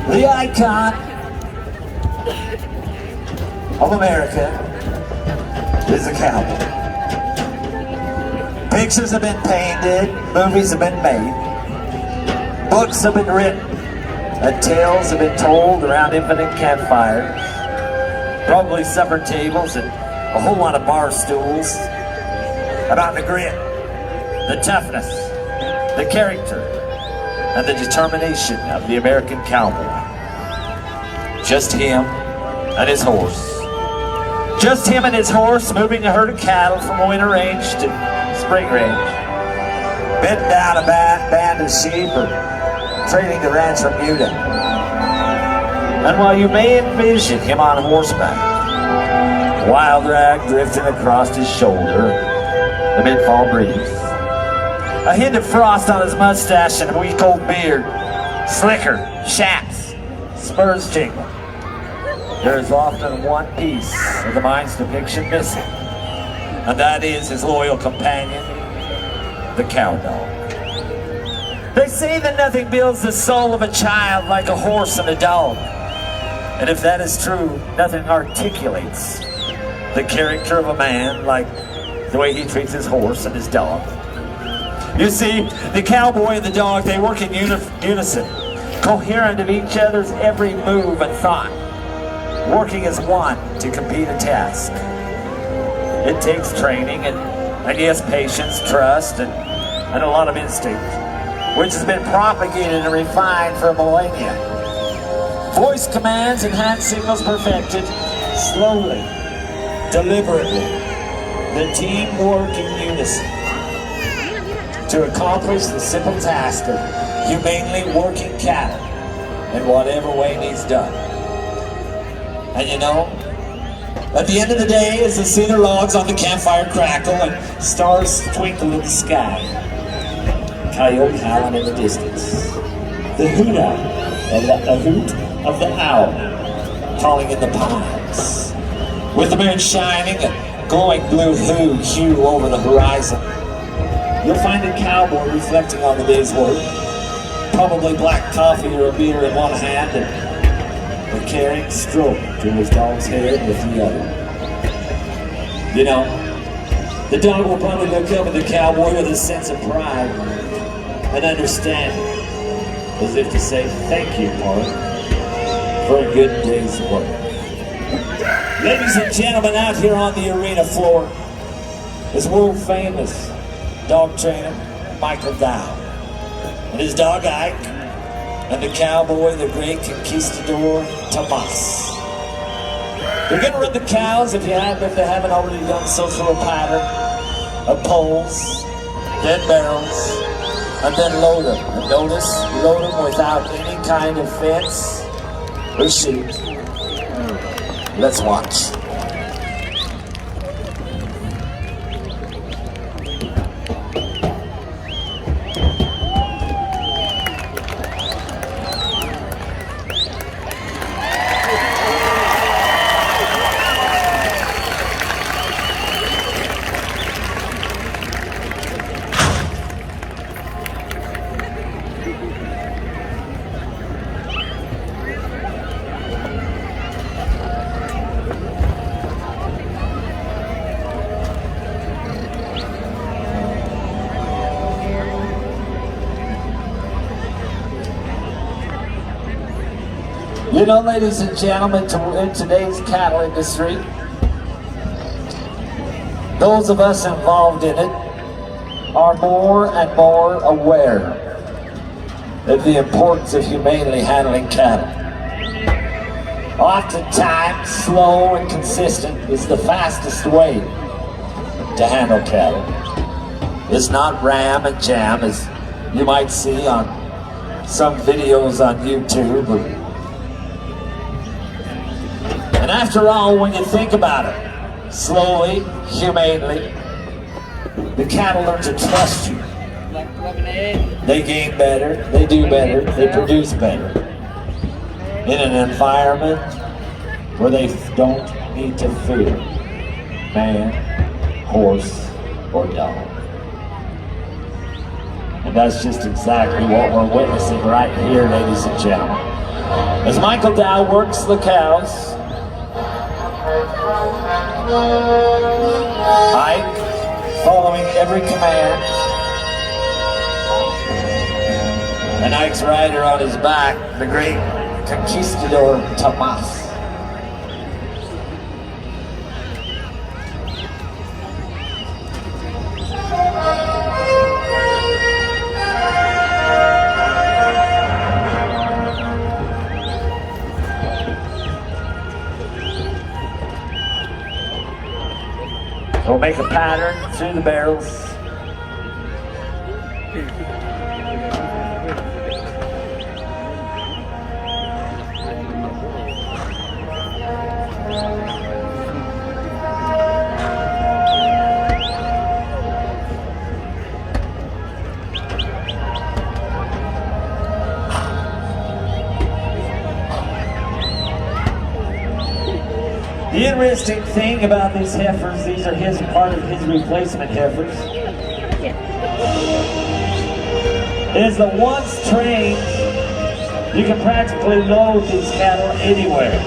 The icon of America is the cowboy. Pictures have been painted, movies have been made, books have been written, and tales have been told around infinite campfires, probably supper tables and a whole lot of bar stools about the grit, the toughness, the character, and the determination of the American cowboy. Just him and his horse. Just him and his horse moving a herd of cattle from a winter range to spring range. Bedding down a band of sheep or trading the ranch from Utah. And while you may envision him on horseback, wild rag drifting across his shoulder, the mid-fall breeze, a hint of frost on his mustache and a week-old beard, slicker, chaps, spurs jingle. There is often one piece of the mind's depiction missing, and that is his loyal companion, the cowdog. They say that nothing builds the soul of a child like a horse and a dog. And if that is true, nothing articulates the character of a man like the way he treats his horse and his dog. You see, the cowboy and the dog, they work in unison, coherent of each other's every move and thought, working as one to complete a task. It takes training and yes, patience, trust, and a lot of instinct, which has been propagated and refined for millennia. Voice commands and hand signals perfected, slowly, deliberately, the team work in unison to accomplish the simple task of humanely working cattle in whatever way needs done. And you know, at the end of the day, as the cedar logs on the campfire crackle and stars twinkle in the sky, coyote howling in the distance, the hoot of the owl calling in the pines, with the moon shining a glowing blue hue over the horizon, you'll find a cowboy reflecting on the day's work, probably black coffee or a beer in one hand and a caring stroke to his dog's head with the other. You know, the dog will probably look up at the cowboy with a sense of pride and understanding, as if to say, thank you, Mark, for a good day's work. Ladies and gentlemen, out here on the arena floor is world famous dog trainer Michael Dow and his dog Ike, and the cowboy, the great conquistador Tomas. They're gonna run the cows, if they haven't already done so, through a pattern of poles, then barrels, and then load them. And notice, load them without any kind of fence or chute. Let's watch. You know, ladies and gentlemen, in today's cattle industry, those of us involved in it are more and more aware of the importance of humanely handling cattle. Oftentimes, slow and consistent is the fastest way to handle cattle. It's not ram and jam as you might see on some videos on YouTube. And after all, when you think about it, slowly, humanely, the cattle learn to trust you. They gain better, they do better, they produce better. In an environment where they don't need to fear man, horse, or dog. And that's just exactly what we're witnessing right here, ladies and gentlemen. As Michael Dow works the cows, Ike following every command, and Ike's rider on his back, the great conquistador Tomas. We'll make a pattern through the barrels. The interesting thing about these heifers, these are part of his replacement heifers, is that once trained, you can practically load these cattle anywhere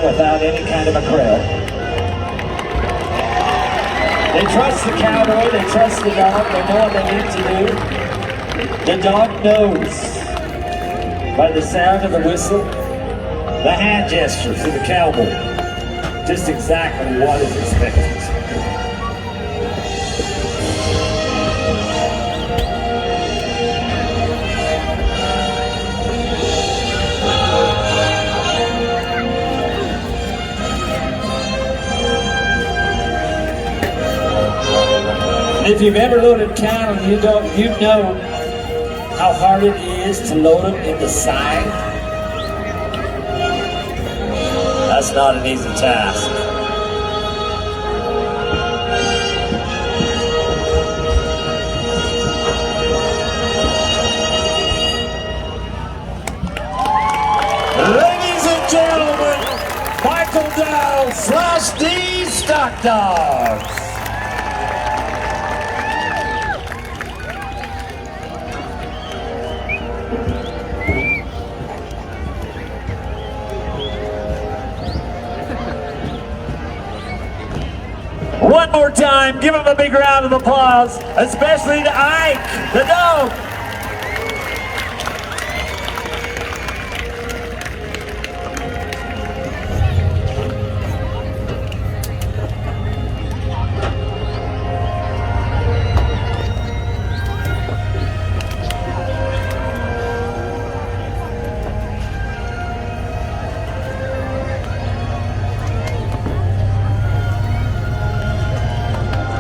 without any kind of a crowd. They trust the cowboy, they trust the dog, they know what they need to do. The dog knows by the sound of the whistle, the hand gestures of the cowboy, just exactly what is expected. And if you've ever loaded cattle, you know how hard it is to load them in the side. That's not an easy task. Ladies and gentlemen, Michael Dow / D Stockdog. One more time, give him a big round of applause, especially to Ike, the dog.